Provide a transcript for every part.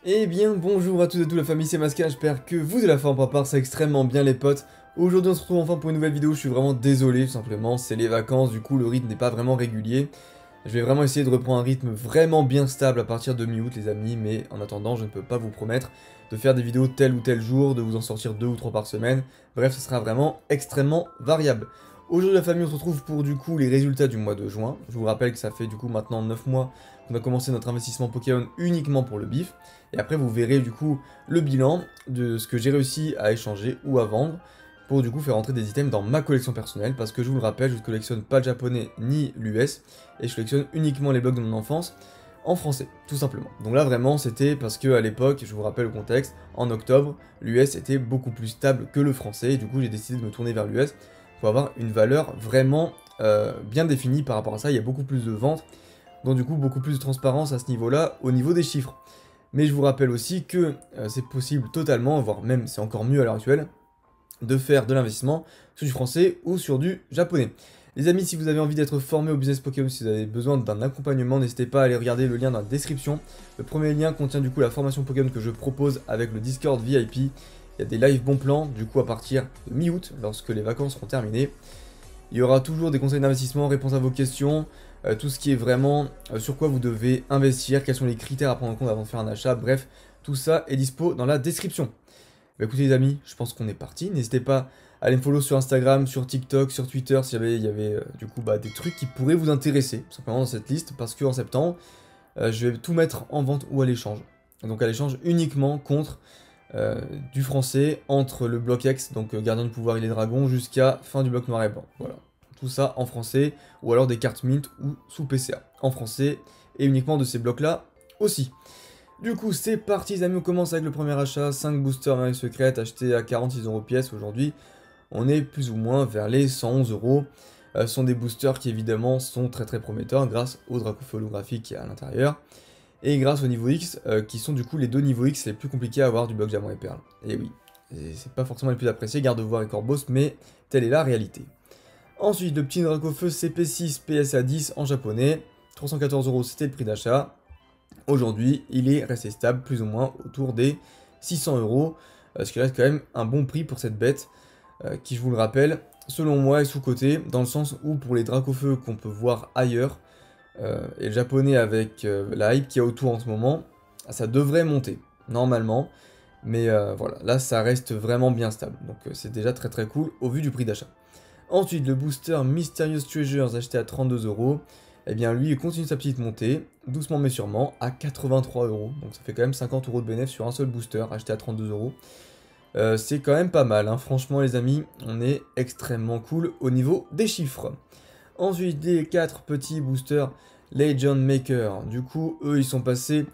Eh bien bonjour à tous et toutes la famille, c'est Masca, j'espère que vous de la forme prépare ça extrêmement bien les potes. Aujourd'hui on se retrouve enfin pour une nouvelle vidéo, je suis vraiment désolé tout simplement, c'est les vacances, du coup le rythme n'est pas vraiment régulier. Je vais vraiment essayer de reprendre un rythme vraiment bien stable à partir de mi-août les amis, mais en attendant je ne peux pas vous promettre de faire des vidéos tel ou tel jour, de vous en sortir 2 ou 3 par semaine, bref ce sera vraiment extrêmement variable. Aujourd'hui la famille on se retrouve pour du coup les résultats du mois de juin, je vous rappelle que ça fait du coup maintenant 9 mois qu'on a commencé notre investissement Pokémon uniquement pour le bif, et après vous verrez du coup le bilan de ce que j'ai réussi à échanger ou à vendre, pour du coup faire entrer des items dans ma collection personnelle, parce que je vous le rappelle, je ne collectionne pas le japonais ni l'US, et je collectionne uniquement les blocs de mon enfance en français, tout simplement. Donc là vraiment c'était parce que à l'époque, je vous rappelle le contexte, en octobre, l'US était beaucoup plus stable que le français, et du coup j'ai décidé de me tourner vers l'US pour avoir une valeur vraiment bien définie par rapport à ça, il y a beaucoup plus de ventes, donc du coup beaucoup plus de transparence à ce niveau-là, au niveau des chiffres. Mais je vous rappelle aussi que c'est possible totalement, voire même c'est encore mieux à l'heure actuelle, de faire de l'investissement sur du français ou sur du japonais. Les amis, si vous avez envie d'être formé au business Pokémon, si vous avez besoin d'un accompagnement, n'hésitez pas à aller regarder le lien dans la description. Le premier lien contient du coup la formation Pokémon que je propose avec le Discord VIP. Il y a des live bons plans, du coup à partir de mi-août, lorsque les vacances seront terminées. Il y aura toujours des conseils d'investissement, réponses à vos questions, tout ce qui est vraiment sur quoi vous devez investir, quels sont les critères à prendre en compte avant de faire un achat, bref, tout ça est dispo dans la description. Bah écoutez les amis, je pense qu'on est parti, n'hésitez pas à aller me follow sur Instagram, sur TikTok, sur Twitter, si jamais il y avait du coup des trucs qui pourraient vous intéresser, tout simplement dans cette liste, parce qu'en septembre, je vais tout mettre en vente ou à l'échange. Donc à l'échange uniquement contre du français entre le bloc X, donc gardien du pouvoir et les dragons, jusqu'à fin du bloc noir et blanc. Voilà. Tout ça en français, ou alors des cartes mint ou sous PCA. En français, et uniquement de ces blocs-là aussi. Du coup, c'est parti les amis, on commence avec le premier achat, 5 boosters Marie secrète achetés à 46 € pièce aujourd'hui. On est plus ou moins vers les 111 €. Ce sont des boosters qui évidemment sont très prometteurs grâce au Dracofeu holographique qui est à l'intérieur. Et grâce au niveau X, qui sont du coup les deux niveaux X les plus compliqués à avoir du bloc diamant et perle. Et oui, c'est pas forcément les plus appréciés, Gardevoir et Corboss, mais telle est la réalité. Ensuite, le petit Dracofeu CP6 PSA 10 en japonais, 314 € c'était le prix d'achat. Aujourd'hui, il est resté stable, plus ou moins autour des 600 €, ce qui reste quand même un bon prix pour cette bête, qui je vous le rappelle, selon moi est sous-cotée, dans le sens où pour les Dracofeu qu'on peut voir ailleurs, et le japonais avec la hype qu'il y a autour en ce moment, ça devrait monter, normalement, mais voilà, là ça reste vraiment bien stable, donc c'est déjà très cool au vu du prix d'achat. Ensuite, le booster Mysterious Treasures acheté à 32 €, eh bien lui il continue sa petite montée, doucement mais sûrement, à 83 €, donc ça fait quand même 50 € de bénéfice sur un seul booster acheté à 32 €. C'est quand même pas mal, hein. Franchement les amis, on est extrêmement cool au niveau des chiffres. Ensuite, les 4 petits boosters Legend Maker, du coup, eux, ils sont passés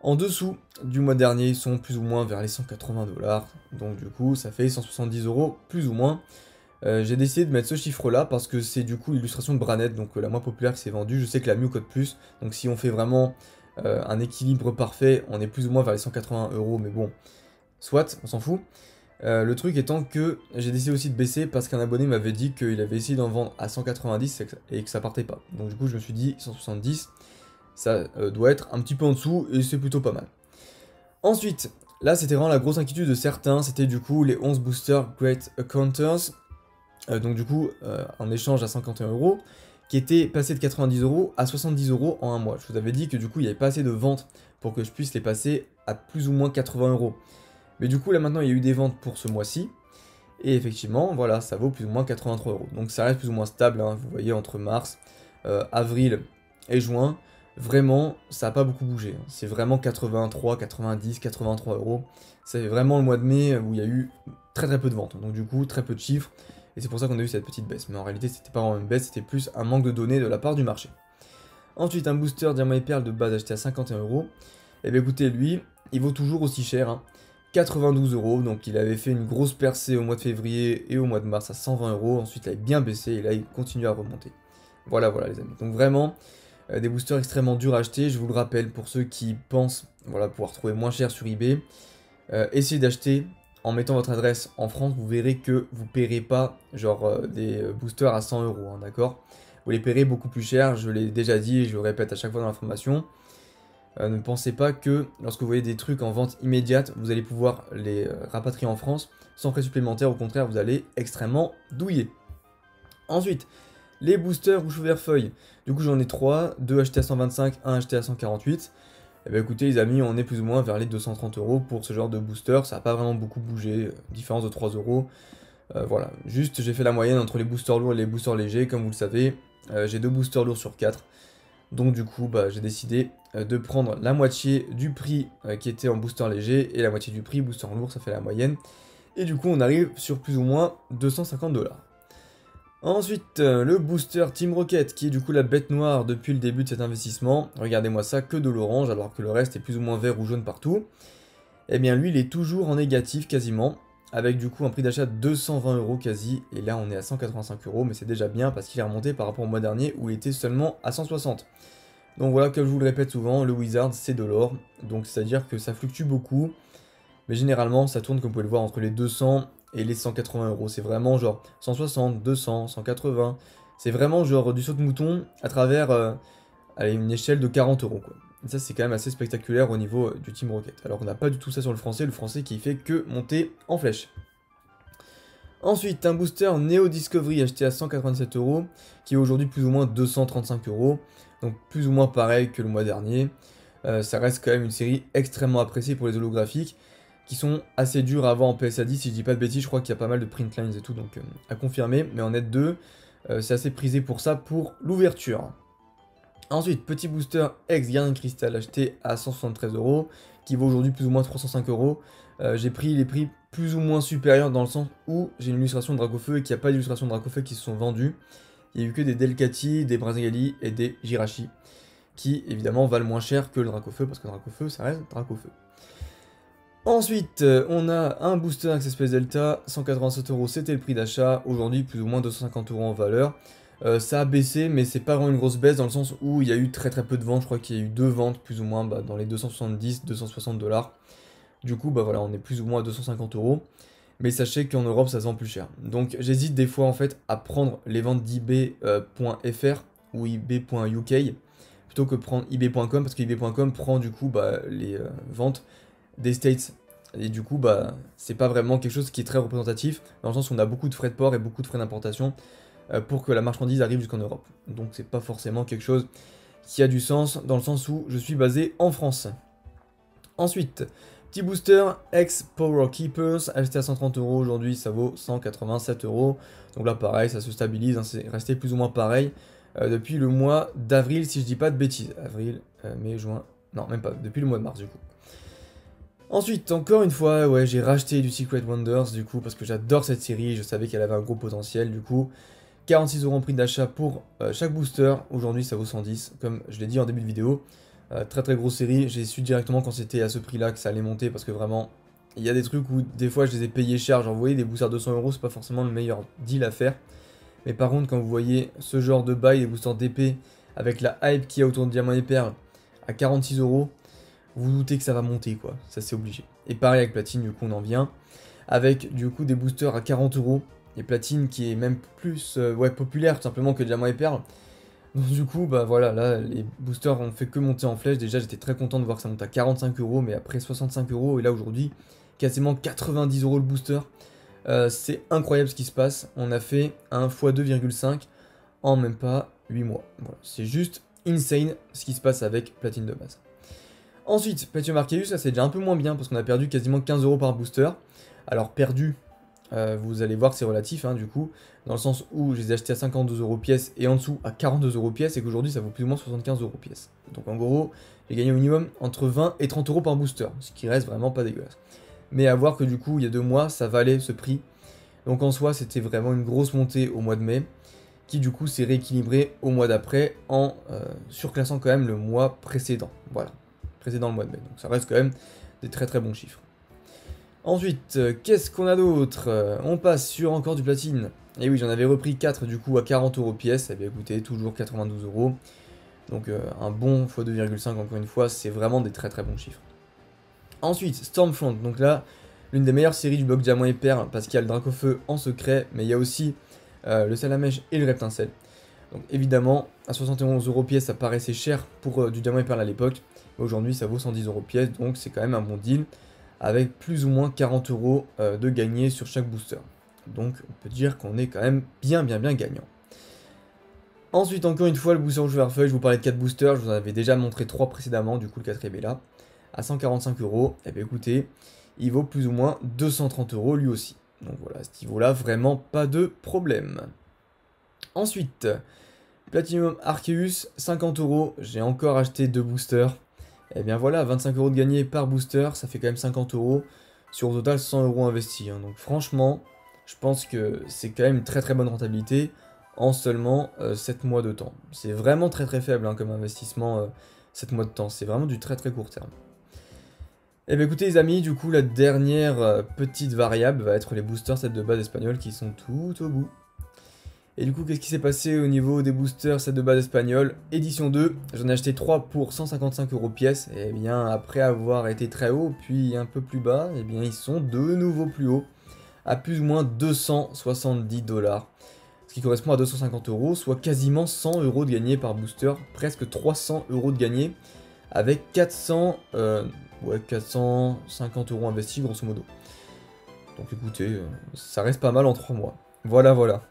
en dessous du mois dernier, ils sont plus ou moins vers les 180 $, donc du coup, ça fait 170 € plus ou moins. J'ai décidé de mettre ce chiffre-là parce que c'est du coup l'illustration de Branette, donc la moins populaire qui s'est vendue. Je sais que la mieux cote plus, donc si on fait vraiment un équilibre parfait, on est plus ou moins vers les 180 €, mais bon, soit, on s'en fout. Le truc étant que j'ai décidé aussi de baisser parce qu'un abonné m'avait dit qu'il avait essayé d'en vendre à 190 et que ça partait pas. Donc du coup je me suis dit 170, ça doit être un petit peu en dessous et c'est plutôt pas mal. Ensuite, là c'était vraiment la grosse inquiétude de certains, c'était du coup les 11 boosters Great Encounters. Donc du coup en échange à 51 €, qui étaient passés de 90 € à 70 € en un mois. Je vous avais dit que du coup il n'y avait pas assez de ventes pour que je puisse les passer à plus ou moins 80 €. Mais du coup, là maintenant, il y a eu des ventes pour ce mois-ci. Et effectivement, voilà, ça vaut plus ou moins 83 €. Donc ça reste plus ou moins stable, hein, vous voyez, entre mars, avril et juin. Vraiment, ça n'a pas beaucoup bougé. Hein. C'est vraiment 83, 90, 83 €. C'est vraiment le mois de mai où il y a eu très peu de ventes. Donc du coup, très peu de chiffres. Et c'est pour ça qu'on a eu cette petite baisse. Mais en réalité, c'était pas vraiment une baisse, c'était plus un manque de données de la part du marché. Ensuite, un booster Diamant et Perle de base acheté à 51 €. Et bien écoutez, lui, il vaut toujours aussi cher. Hein. 92 €, donc il avait fait une grosse percée au mois de février et au mois de mars à 120 €, ensuite il avait bien baissé et là il continue à remonter. Voilà les amis, donc vraiment des boosters extrêmement durs à acheter, je vous le rappelle pour ceux qui pensent pouvoir trouver moins cher sur eBay, essayez d'acheter en mettant votre adresse en France, vous verrez que vous ne paierez pas genre des boosters à 100 €, hein, d'accord. vous les paierez beaucoup plus cher, je l'ai déjà dit et je le répète à chaque fois dans l'information. Ne pensez pas que lorsque vous voyez des trucs en vente immédiate, vous allez pouvoir les rapatrier en France sans frais supplémentaires, au contraire, vous allez extrêmement douiller. Ensuite, les boosters rouge vert feuille. Du coup, j'en ai 3, 2 achetés à 125, 1 acheté à 148. Et bien écoutez les amis, on est plus ou moins vers les 230 € pour ce genre de booster, ça n'a pas vraiment beaucoup bougé, différence de 3 €. Voilà, juste j'ai fait la moyenne entre les boosters lourds et les boosters légers, comme vous le savez, j'ai 2 boosters lourds sur 4. Donc du coup, j'ai décidé de prendre la moitié du prix qui était en booster léger et la moitié du prix booster lourd, ça fait la moyenne. Et du coup, on arrive sur plus ou moins 250 $. Ensuite, le booster Team Rocket, qui est du coup la bête noire depuis le début de cet investissement. Regardez-moi ça, que de l'orange, alors que le reste est plus ou moins vert ou jaune partout. Eh bien lui, il est toujours en négatif quasiment, avec du coup un prix d'achat de 220 € quasi, et là on est à 185 €, mais c'est déjà bien parce qu'il est remonté par rapport au mois dernier où il était seulement à 160. Donc voilà, comme je vous le répète souvent, le Wizard c'est de l'or, donc c'est-à-dire que ça fluctue beaucoup, mais généralement ça tourne comme vous pouvez le voir entre les 200 et les 180 €, c'est vraiment genre 160, 200, 180, c'est vraiment genre du saut de mouton à travers allez, une échelle de 40 € quoi. Et ça c'est quand même assez spectaculaire au niveau du Team Rocket. Alors on n'a pas du tout ça sur le français qui fait que monter en flèche. Ensuite, un booster Neo Discovery acheté à 187 €, qui est aujourd'hui plus ou moins 235 €, donc plus ou moins pareil que le mois dernier. Ça reste quand même une série extrêmement appréciée pour les holographiques, qui sont assez durs à avoir en PSA 10, si je dis pas de bêtises, je crois qu'il y a pas mal de print lines et tout, donc à confirmer, mais en net 2, c'est assez prisé pour ça, pour l'ouverture. Ensuite, petit booster ex Gardien Crystal acheté à 173 €, qui vaut aujourd'hui plus ou moins 305 €. J'ai pris les prix plus ou moins supérieurs dans le sens où j'ai une illustration de Dracofeu et qu'il n'y a pas d'illustration de Dracofeu qui se sont vendus. Il n'y a eu que des Delcati, des Brazigali et des Jirachi, qui évidemment valent moins cher que le Dracofeu, parce que Dracofeu ça reste Dracofeu. Ensuite, on a un booster Access Space Delta, 187 € c'était le prix d'achat, aujourd'hui plus ou moins 250 € en valeur. Ça a baissé, mais c'est pas vraiment une grosse baisse dans le sens où il y a eu très peu de ventes, je crois qu'il y a eu 2 ventes plus ou moins dans les 270-260 $. Du coup, voilà, on est plus ou moins à 250 €. Mais sachez qu'en Europe, ça se vend plus cher. Donc j'hésite des fois en fait à prendre les ventes d'eBay.fr ou eBay.uk plutôt que prendre eBay.com parce que eBay.com prend du coup les ventes des States. Et du coup, c'est pas vraiment quelque chose qui est très représentatif, dans le sens où on a beaucoup de frais de port et beaucoup de frais d'importation pour que la marchandise arrive jusqu'en Europe. Donc c'est pas forcément quelque chose qui a du sens, dans le sens où je suis basé en France. Ensuite, petit booster ex Power Keepers, acheté à 130 € aujourd'hui, ça vaut 187 €. Donc là pareil, ça se stabilise, hein, c'est resté plus ou moins pareil depuis le mois d'avril, si je dis pas de bêtises. Avril, mai, juin, non même pas, depuis le mois de mars du coup. Ensuite, encore une fois, ouais, j'ai racheté du Secret Wonders du coup parce que j'adore cette série, je savais qu'elle avait un gros potentiel du coup. 46 € en prix d'achat pour chaque booster, aujourd'hui ça vaut 110, comme je l'ai dit en début de vidéo. Très grosse série, j'ai su directement quand c'était à ce prix là que ça allait monter parce que vraiment, il y a des trucs où des fois je les ai payés cher, genre vous voyez des boosters 200 €, c'est pas forcément le meilleur deal à faire. Mais par contre quand vous voyez ce genre de bail, des boosters d'épée, avec la hype qu'il y a autour de Diamant et Perle, à 46 €, vous doutez que ça va monter quoi, ça c'est obligé. Et pareil avec Platine, du coup on en vient, avec du coup des boosters à 40 €, et Platine qui est même plus populaire tout simplement que Diamant et Perle. Donc du coup, voilà, là, les boosters ont fait que monter en flèche. Déjà, j'étais très content de voir que ça monte à 45 €, mais après 65 €, et là aujourd'hui, quasiment 90 € le booster. C'est incroyable ce qui se passe. On a fait un x2,5 en même pas 8 mois. Voilà, c'est juste insane ce qui se passe avec Platine de base. Ensuite, Platine Arceus, ça c'est déjà un peu moins bien parce qu'on a perdu quasiment 15 € par booster. Alors perdu, vous allez voir que c'est relatif hein, du coup, dans le sens où je les ai achetés à 52 € pièce et en dessous à 42 € pièce et qu'aujourd'hui ça vaut plus ou moins 75 € pièce. Donc en gros, j'ai gagné au minimum entre 20 et 30 € par booster, ce qui reste vraiment pas dégueulasse. Mais à voir que du coup, il y a 2 mois, ça valait ce prix. Donc en soi, c'était vraiment une grosse montée au mois de mai, qui du coup s'est rééquilibré au mois d'après en surclassant quand même le mois précédent. Voilà, précédent le mois de mai. Donc ça reste quand même des très bons chiffres. Ensuite, qu'est-ce qu'on a d'autre? On passe sur encore du platine. Et oui, j'en avais repris 4 du coup à 40 € pièce. Eh bien écoutez, toujours 92 €. Donc un bon x2,5 encore une fois, c'est vraiment des très bons chiffres. Ensuite, Stormfront. Donc là, l'une des meilleures séries du bloc Diamant et Perle, parce qu'il y a le Dracofeu en secret, mais il y a aussi le Salamèche et le Reptincelle. Donc évidemment, à 71 € pièce, ça paraissait cher pour du diamant et perle à l'époque. Aujourd'hui, ça vaut 110 € pièce, donc c'est quand même un bon deal, avec plus ou moins 40 € de gagné sur chaque booster. Donc on peut dire qu'on est quand même bien gagnant. Ensuite, encore une fois, le booster joueur feuille, je vous parlais de 4 boosters, je vous en avais déjà montré 3 précédemment, du coup le 4ème est là. À 145 €, et bien écoutez, il vaut plus ou moins 230 € lui aussi. Donc voilà, à ce niveau-là, vraiment pas de problème. Ensuite, Platinum Arceus, 50 €, j'ai encore acheté 2 boosters. Et bien voilà, 25 € de gagné par booster, ça fait quand même 50 €, sur au total 100 € investis. Hein. Donc franchement, je pense que c'est quand même une très bonne rentabilité en seulement 7 mois de temps. C'est vraiment très faible hein, comme investissement, 7 mois de temps, c'est vraiment du très court terme. Et bien écoutez les amis, du coup la dernière petite variable va être les boosters sets de base espagnols qui sont tout au bout. Et du coup, qu'est-ce qui s'est passé au niveau des boosters sets de base espagnols? Édition 2, j'en ai acheté 3 pour 155 € pièce. Et bien, après avoir été très haut, puis un peu plus bas, et bien, ils sont de nouveau plus hauts, à plus ou moins 270 $. Ce qui correspond à 250 €, soit quasiment 100 € de gagné par booster, presque 300 € de gagné, avec 450 € investis, grosso modo. Donc écoutez, ça reste pas mal en 3 mois. Voilà.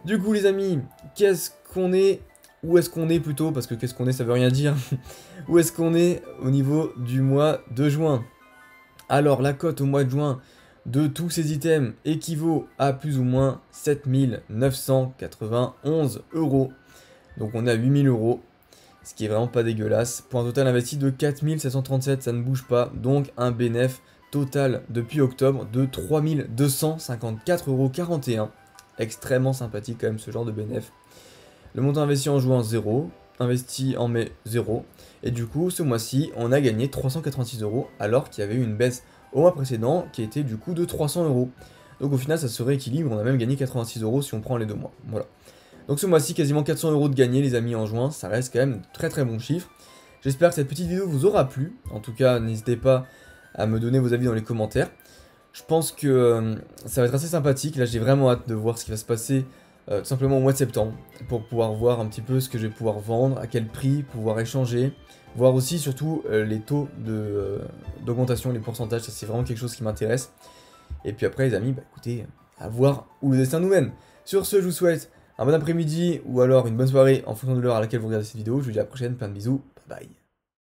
Du coup les amis, qu'est-ce qu'on est, où est-ce qu'on est plutôt, parce que qu'est-ce qu'on est ça veut rien dire, où est-ce qu'on est au niveau du mois de juin? Alors la cote au mois de juin de tous ces items équivaut à plus ou moins 7991 €. Donc on est à 8000 €, ce qui est vraiment pas dégueulasse, pour un total investi de 4737, ça ne bouge pas, donc un bénéf total depuis octobre de 3254,41 €. Extrêmement sympathique quand même ce genre de bénéf. Le montant investi en juin 0, investi en mai 0, et du coup ce mois-ci on a gagné 386 € alors qu'il y avait eu une baisse au mois précédent qui était du coup de 300 €. Donc au final ça se rééquilibre, on a même gagné 86 € si on prend les 2 mois. Voilà. Donc ce mois-ci quasiment 400 € de gagné les amis en juin, ça reste quand même très bon chiffre. J'espère que cette petite vidéo vous aura plu, en tout cas n'hésitez pas à me donner vos avis dans les commentaires. Je pense que ça va être assez sympathique, là j'ai vraiment hâte de voir ce qui va se passer tout simplement au mois de septembre, pour pouvoir voir un petit peu ce que je vais pouvoir vendre, à quel prix, pouvoir échanger, voir aussi surtout les taux d'augmentation, les pourcentages, ça c'est vraiment quelque chose qui m'intéresse. Et puis après les amis, bah écoutez, à voir où le destin nous mène. Sur ce, je vous souhaite un bon après-midi ou alors une bonne soirée en fonction de l'heure à laquelle vous regardez cette vidéo, je vous dis à la prochaine, plein de bisous, bye bye.